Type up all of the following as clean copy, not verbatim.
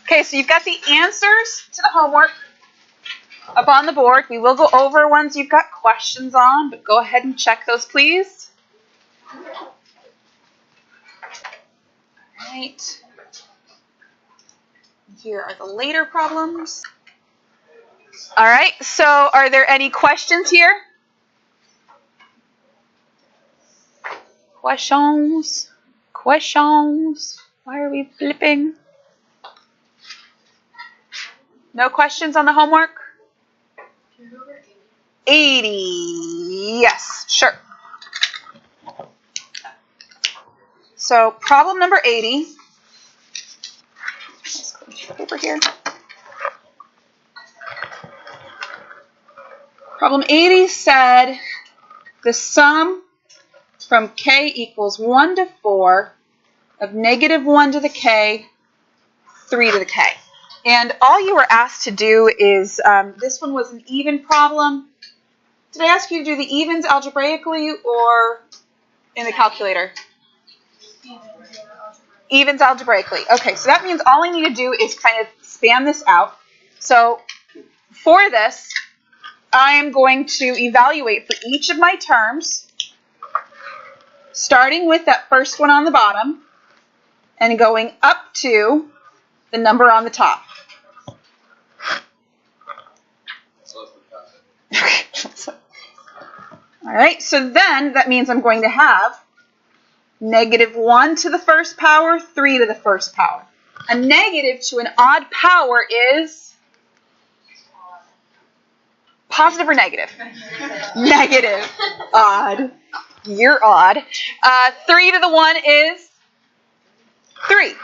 Okay, so you've got the answers to the homework up on the board. We will go over ones you've got questions on, but go ahead and check those, please. All right. Here are the later problems. All right, so are there any questions here? Questions? Questions? Why are we flipping? No questions on the homework? 80. Yes, sure. So problem number 80. Let's go to the paper here. Problem 80 said the sum from k equals 1 to 4 of -1 to the k, 3 to the k. And all you were asked to do is, this one was an even problem. Did I ask you to do the evens algebraically or in the calculator? Evens algebraically. Okay, so that means all I need to do is kind of span this out. So for this, I am going to evaluate for each of my terms, starting with that first one on the bottom and going up to the number on the top. All right, so then that means I'm going to have -1 to the first power, 3 to the first power. A negative to an odd power is positive or negative? Negative. Odd. You're odd. 3 to the 1 is 3.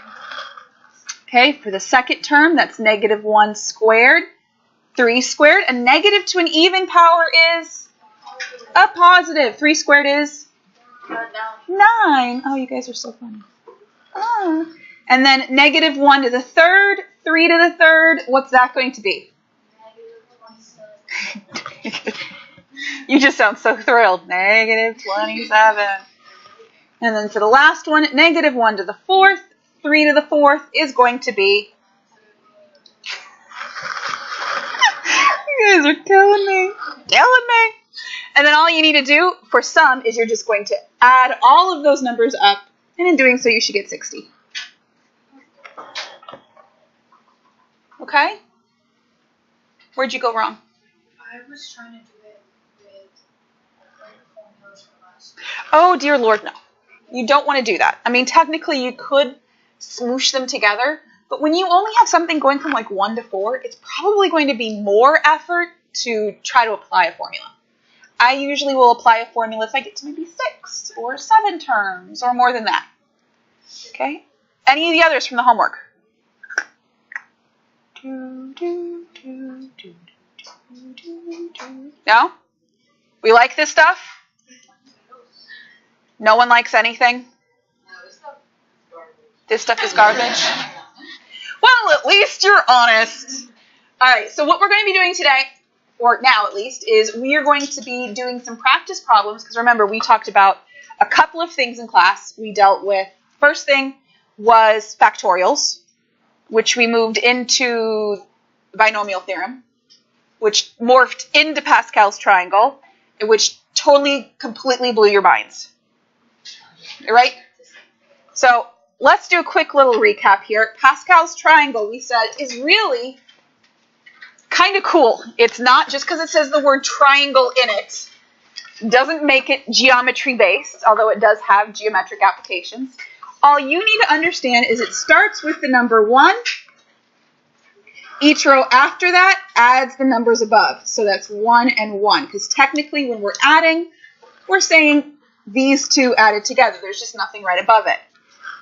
Okay, for the second term, that's -1 squared, 3 squared. A negative to an even power is a positive. 3 squared is 9. Oh, you guys are so funny. Oh. And then -1 to the third, 3 to the third. What's that going to be? You just sound so thrilled. -27. And then for the last one, -1 to the fourth, 3 to the fourth is going to be... You guys are killing me. Killing me. And then all you need to do for sum is you're just going to add all of those numbers up, and in doing so you should get 60. Okay? Where'd you go wrong? I was trying to do it with formulas for last. Oh, dear Lord, no. You don't want to do that. I mean, technically you could smoosh them together, but when you only have something going from like 1 to 4, it's probably going to be more effort to try to apply a formula. I usually will apply a formula if I get to maybe 6 or 7 terms or more than that. Okay? Any of the others from the homework? No? We like this stuff? No one likes anything? This stuff is garbage? Well, at least you're honest. All right, so what we're going to be doing today, or now at least, is we are going to be doing some practice problems, because remember, we talked about a couple of things in class. We dealt with, first thing was factorials, which we moved into binomial theorem, which morphed into Pascal's triangle, which totally, completely blew your minds. Right? So let's do a quick little recap here. Pascal's triangle, we said, is really kind of cool. It's not just because it says the word triangle in it. Doesn't make it geometry based, although it does have geometric applications. All you need to understand is it starts with the number 1. Each row after that adds the numbers above. So that's 1 and 1. Because technically when we're adding, we're saying these two added together. There's just nothing right above it.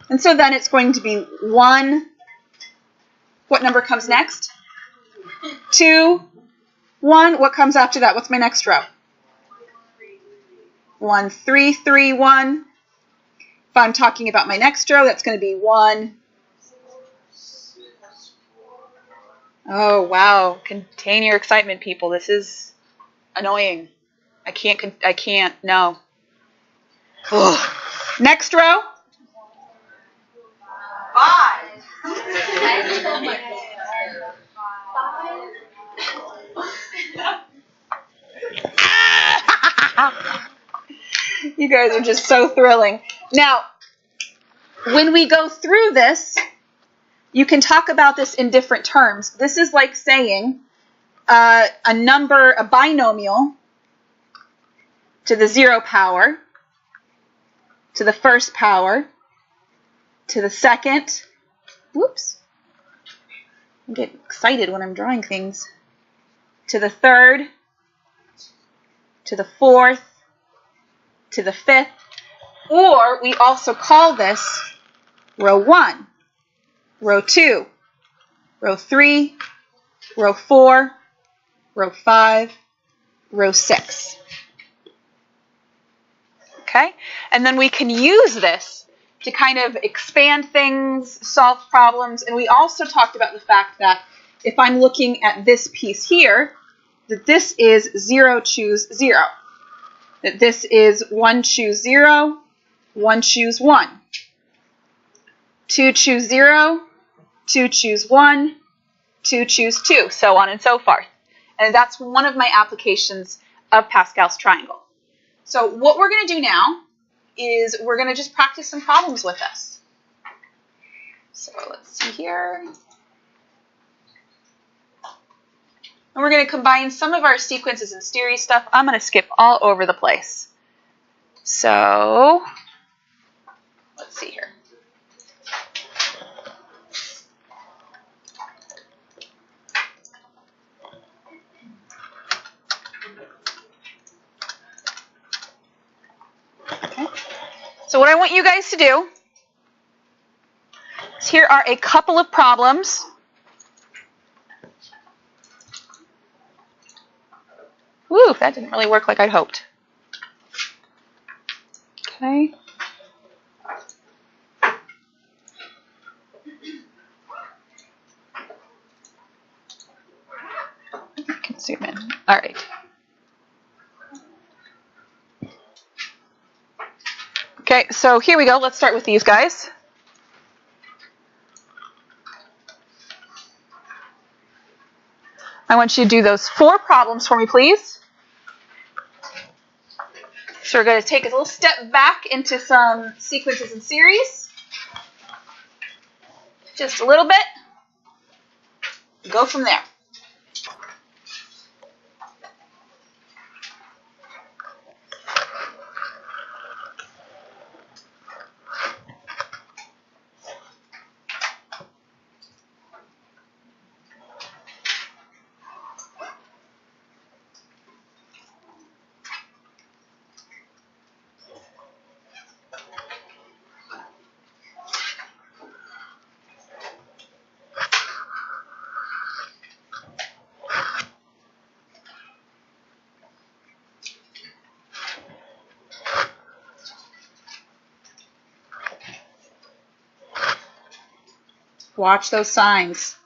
And so then it's going to be 1. What number comes next? 2, 1. What comes after that? What's my next row? 1, 3, 3, 1. If I'm talking about my next row, that's going to be 1. Oh, wow. Contain your excitement, people. This is annoying. I can't, no. Ugh. Next row. 5. Oh my god. You guys are just so thrilling. Now, when we go through this, you can talk about this in different terms. This is like saying a number, a binomial, to the 0 power, to the first power, to the second, whoops, I get excited when I'm drawing things, to the third, to the fourth, to the fifth, or we also call this row 1, row 2, row 3, row 4, row 5, row 6. Okay? And then we can use this to kind of expand things, solve problems, and we also talked about the fact that if I'm looking at this piece here, that this is 0, choose 0. That this is 1, choose 0, 1, choose 1. 2, choose 0, 2, choose 1, 2, choose 2, so on and so forth. And that's one of my applications of Pascal's triangle. So what we're going to do now is we're going to just practice some problems with this. So let's see here. And we're going to combine some of our sequences and series stuff. I'm going to skip all over the place. So let's see here. Okay. So what I want you guys to do is here are a couple of problems. Woo, that didn't really work like I'd hoped. Okay. I can zoom in. All right. Okay, so here we go. Let's start with these guys. I want you to do those 4 problems for me, please. So we're going to take a little step back into some sequences and series. Just a little bit. Go from there. Watch those signs.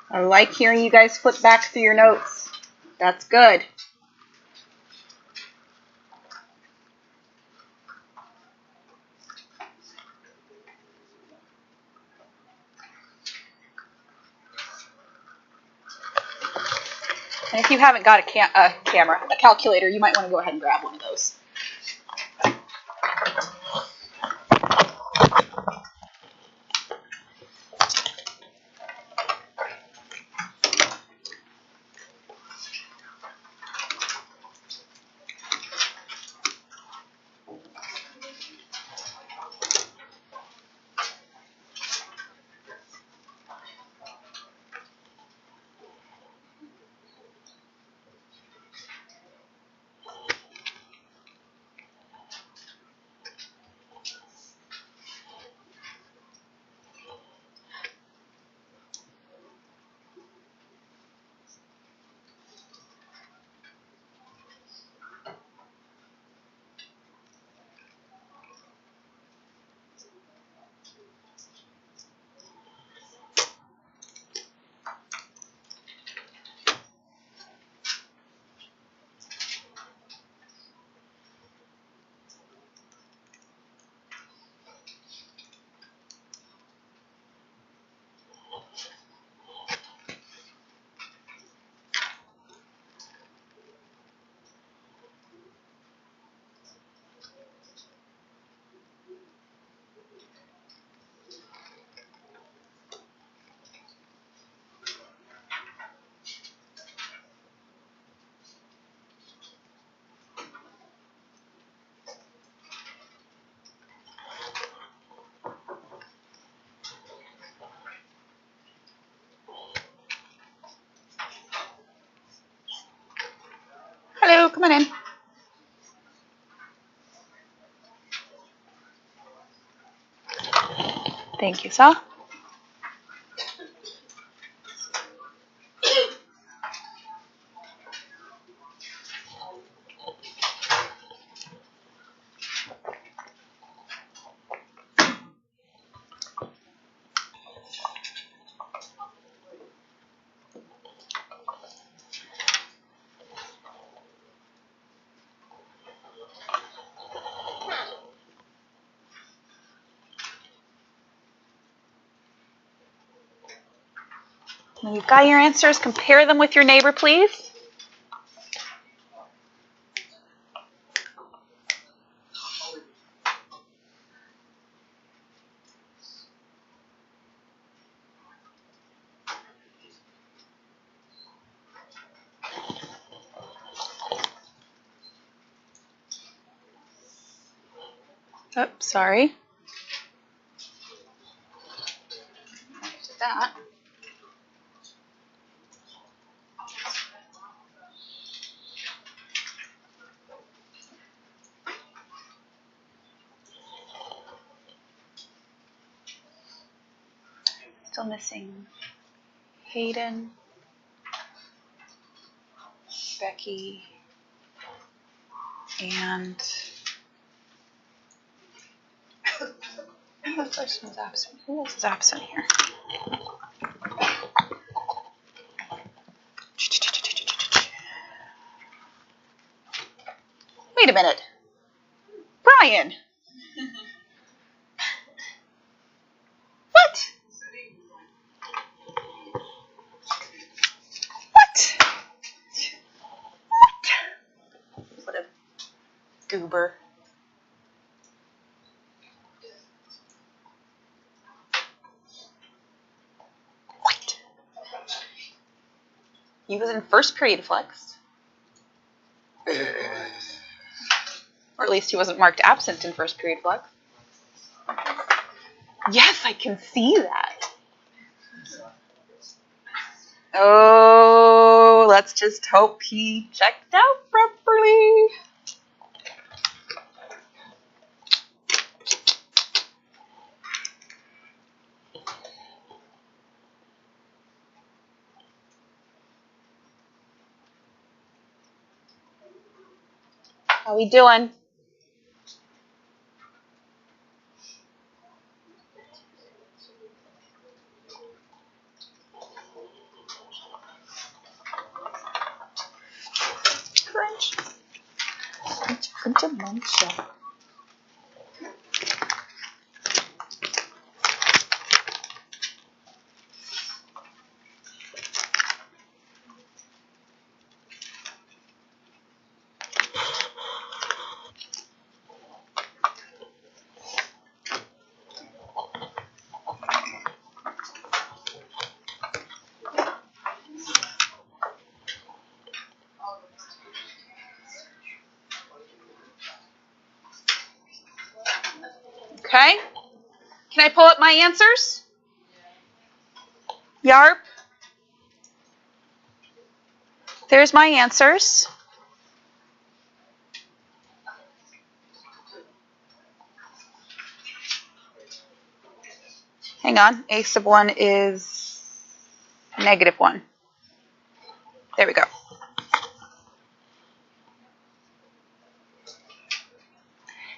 I like hearing you guys flip back through your notes. That's good. And if you haven't got a calculator, you might want to go ahead and grab one of those. come on in. Thank you, sir. When you've got your answers, compare them with your neighbor, please. Oh, sorry. Did that. Still missing Hayden, Becky, and the person was absent. Who else is absent here? Wait a minute. Brian! What? What? What a goober. What? He was in first period flex. Or at least he wasn't marked absent in first period flex. Yes, I can see that. Oh, let's just hope he checked out properly. How we doing? Crunch. Crunch a munch. Okay. Can I pull up my answers? Yarp. There's my answers. Hang on. A sub 1 is -1. There we go.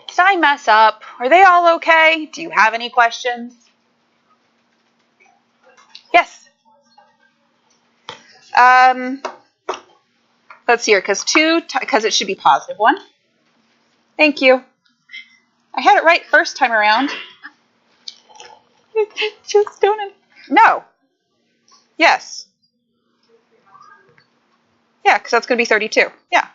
Did I mess up? Are they all okay? Do you have any questions? Yes. Let's see here, because it should be +1. Thank you. I had it right first time around. Just don't. No. Yes. Yeah, because that's going to be 32. Yeah.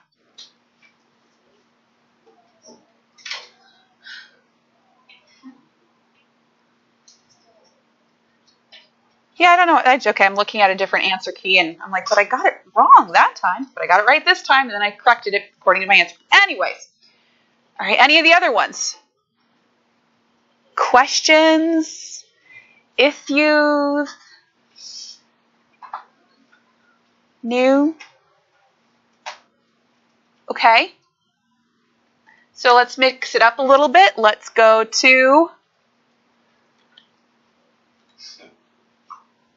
Yeah, I don't know. That's okay. I'm looking at a different answer key, and I'm like, but I got it wrong that time, but I got it right this time, and then I corrected it according to my answer. Anyways. All right, any of the other ones? Questions? If you new? Okay. So let's mix it up a little bit. Let's go to,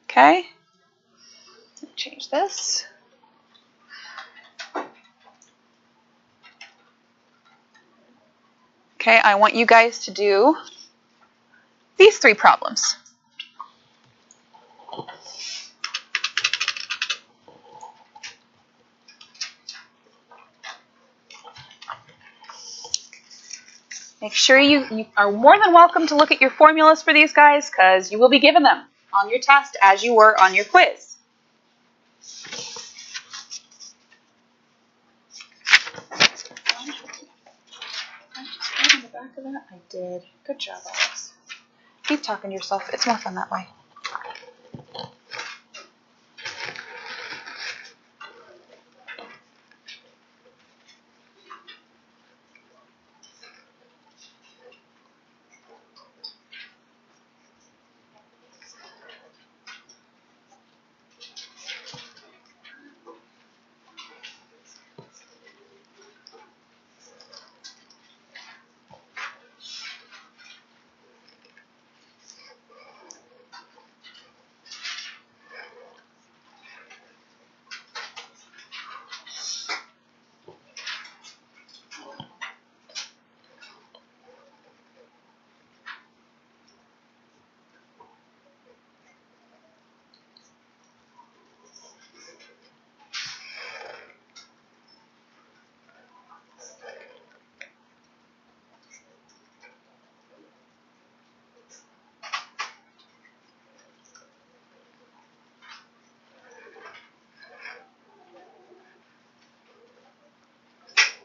okay, change this. Okay, I want you guys to do these 3 problems. Make sure you are more than welcome to look at your formulas for these guys because you will be given them on your test as you were on your quiz. On the back of that? I did. Good job, Alex. Keep talking to yourself. It's more fun that way.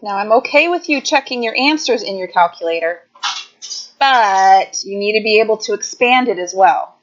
Now, I'm okay with you checking your answers in your calculator, but you need to be able to expand it as well.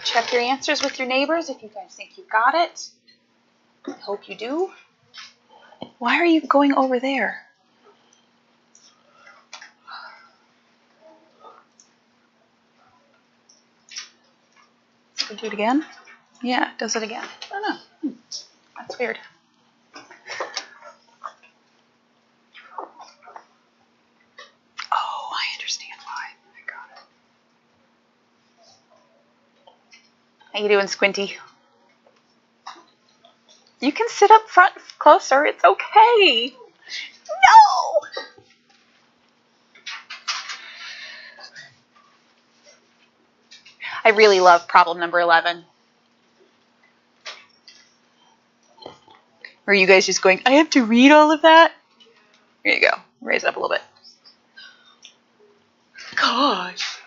Check your answers with your neighbors if you guys think you got it. I hope you do. Why are you going over there? Do it again? Yeah, it does it again. I don't know. That's weird. Oh, I understand why. I got it. How you doing, Squinty? You can sit up front closer. It's okay. No! I really love problem number 11. Or are you guys just going, I have to read all of that? Here you go. Raise it up a little bit. Gosh.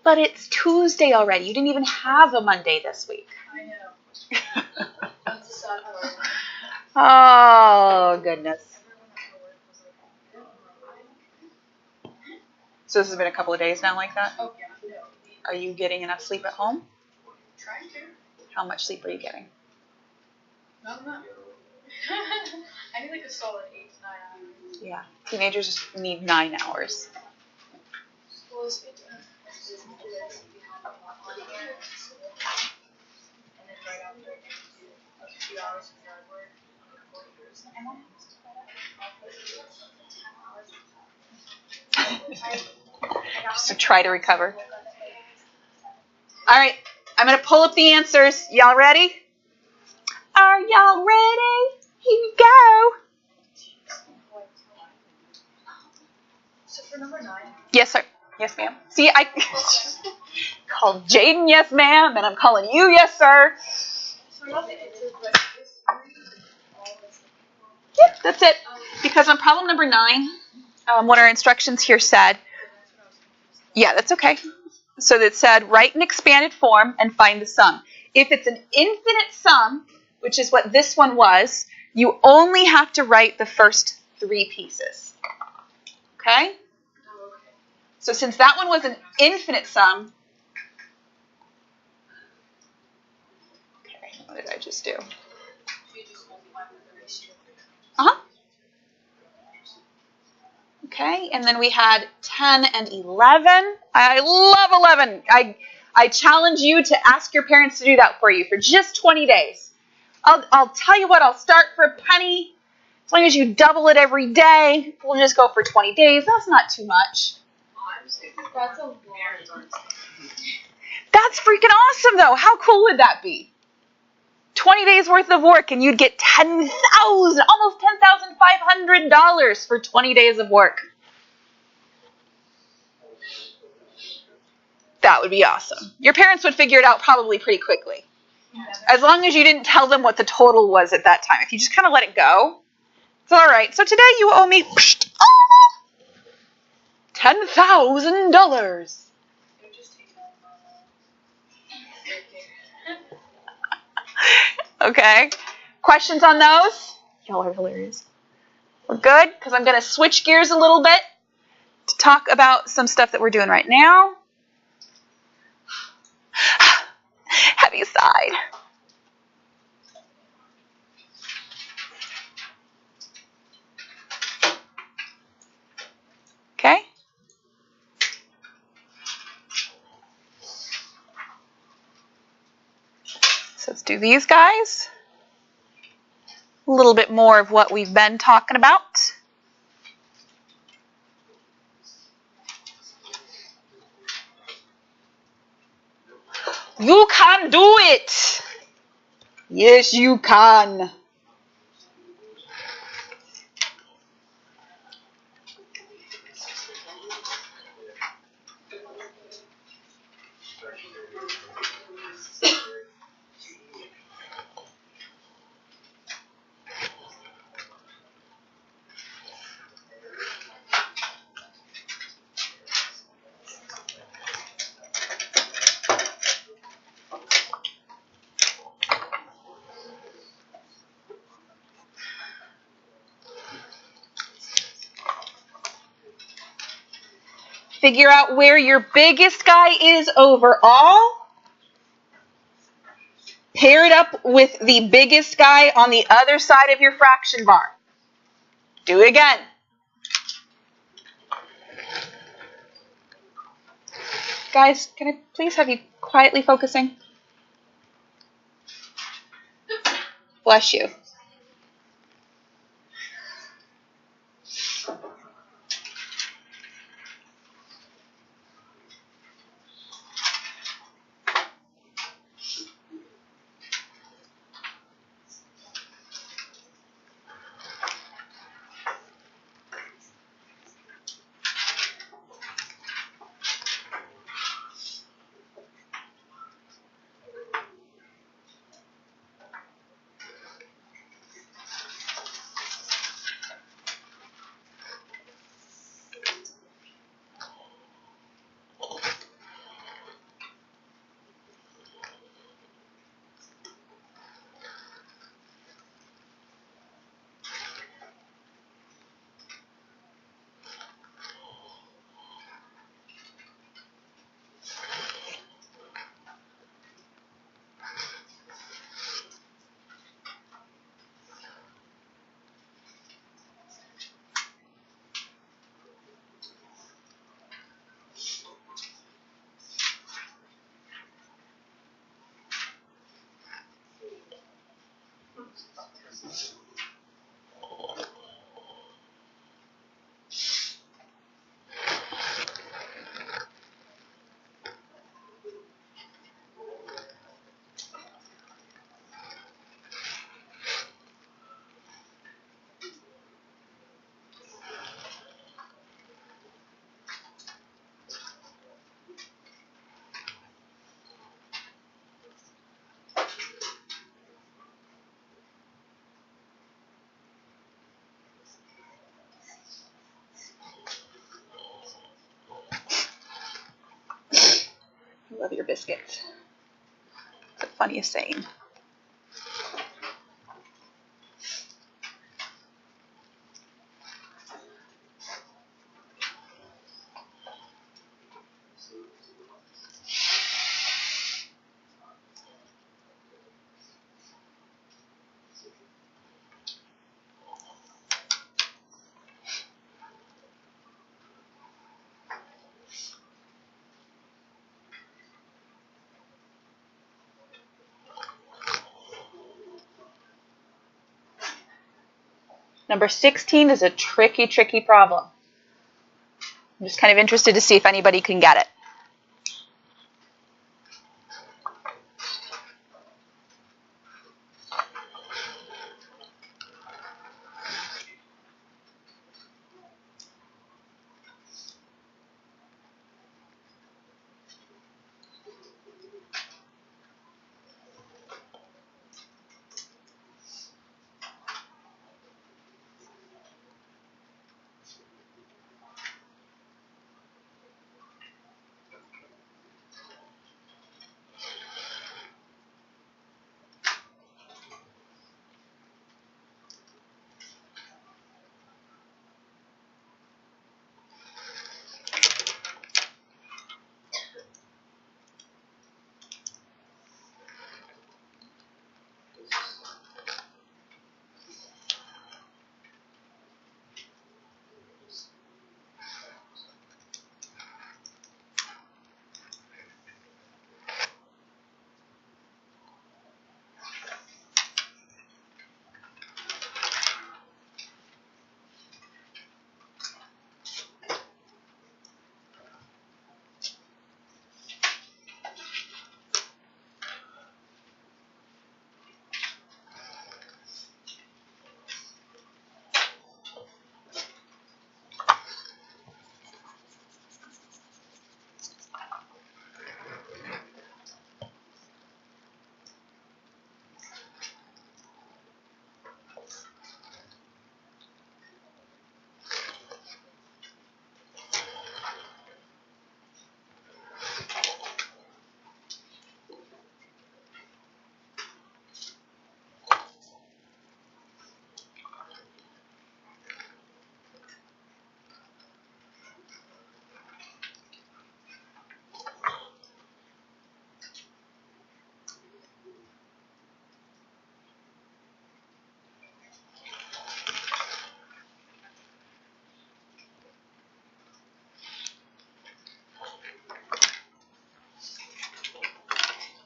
But it's Tuesday already. You didn't even have a Monday this week. I know. That's the sad part. Oh, goodness. So this has been a couple of days now like that? Oh, yeah, no. Are you getting enough sleep at home? Trying to. How much sleep are you getting? Not enough. I need like a solid 8 to 9 hours. Yeah. Teenagers just need 9 hours. Well, it's good to and then right after, I do a few hours of yard work. Just to try to recover. All right. I'm going to pull up the answers. Y'all ready? Are y'all ready? Here you go. So for number 9. Yes, sir. Yes, ma'am. See, I called Jaden yes, ma'am, and I'm calling you yes, sir. So not the answers, but just Yep, that's it. Because on problem number 9, what our instructions here said, yeah, that's okay. So that said, write an expanded form and find the sum. If it's an infinite sum, which is what this one was, you only have to write the first 3 pieces. Okay? So since that one was an infinite sum, okay, what did I just do? Uh-huh. Okay, and then we had 10 and 11. I love 11. I challenge you to ask your parents to do that for you for just 20 days. I'll tell you what, I'll start for a penny. As long as you double it every day, we'll just go for 20 days. That's not too much. That's a lot. That's freaking awesome, though. How cool would that be? 20 days worth of work, and you'd get almost $10,500 for 20 days of work. That would be awesome. Your parents would figure it out probably pretty quickly. As long as you didn't tell them what the total was at that time. If you just kind of let it go, it's all right. So today you owe me $10,000. Okay. Questions on those? Y'all are hilarious. We're good? Because I'm going to switch gears a little bit to talk about some stuff that we're doing right now. Heavy side. Okay. So let's do these guys. A little bit more of what we've been talking about. You can do it. Yes, you can. Figure out where your biggest guy is overall. Pair it up with the biggest guy on the other side of your fraction bar. Do it again. Guys, can I please have you quietly focusing? Bless you. I love your biscuits. It's the funniest saying. Number 16 is a tricky, tricky problem. I'm just kind of interested to see if anybody can get it.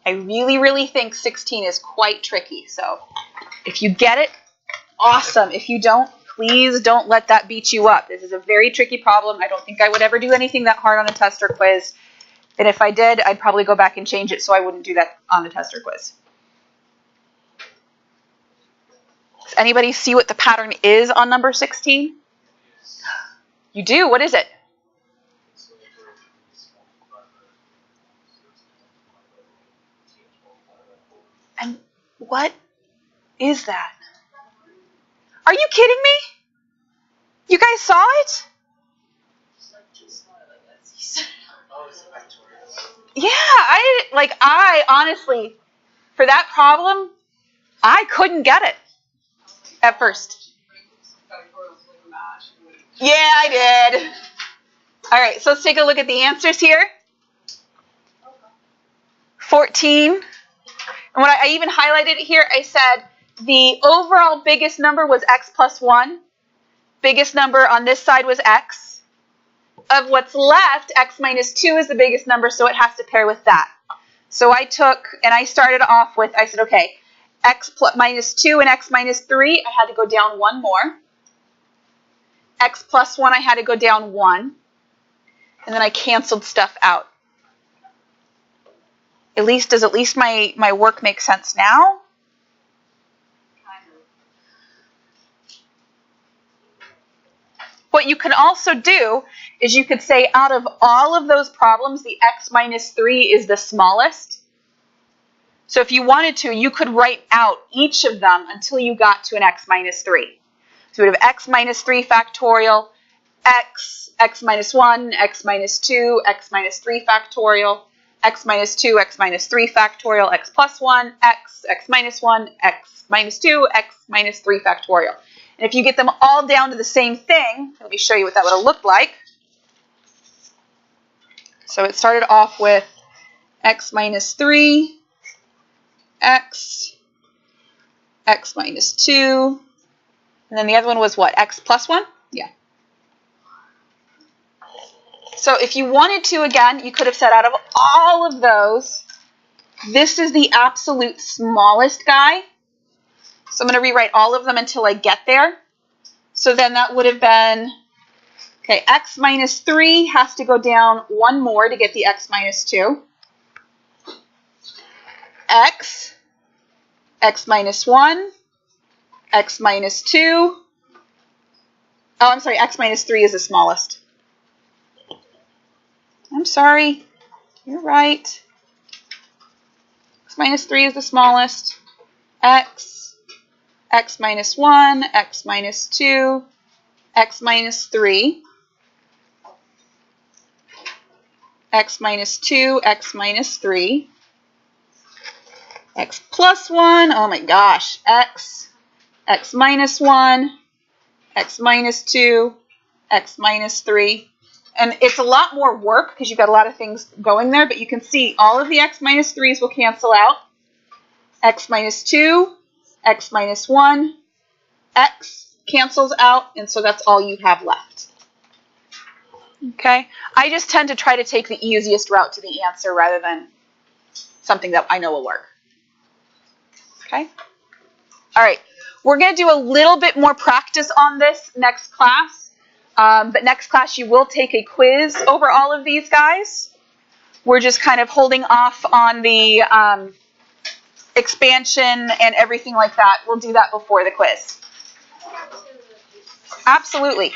I really, really think 16 is quite tricky. So if you get it, awesome. If you don't, please don't let that beat you up. This is a very tricky problem. I don't think I would ever do anything that hard on a test or quiz. And if I did, I'd probably go back and change it so I wouldn't do that on the test or quiz. Does anybody see what the pattern is on number 16? You do? What is it? And what is that? Are you kidding me? You guys saw it? Yeah, I honestly, for that problem, I couldn't get it at first. Yeah, I did. All right, so let's take a look at the answers here. 14. And what I even highlighted it here, I said the overall biggest number was x plus 1. Biggest number on this side was x. Of what's left, x minus 2 is the biggest number, so it has to pair with that. So I took, and I started off with, I said, okay, x minus 2 and x minus 3, I had to go down one more. X plus 1, I had to go down 1. And then I canceled stuff out. Does at least my work make sense now? What you can also do is you could say out of all of those problems, the x minus 3 is the smallest. So if you wanted to, you could write out each of them until you got to an x minus 3. So we have x minus 3 factorial, x minus 1, x minus 2, x minus 3 factorial, x minus 2, x minus 3 factorial, x plus 1, x minus 1, x minus 2, x minus 3 factorial. And if you get them all down to the same thing, let me show you what that would have looked like. So it started off with x minus 3, x minus 2, and then the other one was what, x plus 1? Yeah. So if you wanted to, again, you could have said out of all of those, this is the absolute smallest guy. So I'm going to rewrite all of them until I get there. So then that would have been, okay, x minus 3 has to go down one more to get the x minus 2. X minus 1, x minus 2. Oh, I'm sorry, x minus 3 is the smallest. I'm sorry, you're right. X minus 3 is the smallest. X minus 1, x minus 2, x minus 3, x minus 2, x minus 3, x plus 1, oh my gosh, x minus 1, x minus 2, x minus 3. And it's a lot more work because you've got a lot of things going there, but you can see all of the x minus 3s will cancel out. X minus 2, x minus 1, x cancels out, and so that's all you have left. Okay? I just tend to try to take the easiest route to the answer rather than something that I know will work. Okay? All right. We're going to do a little bit more practice on this next class. But next class you will take a quiz over all of these guys. We're just kind of holding off on the expansion and everything like that. We'll do that before the quiz. Absolutely.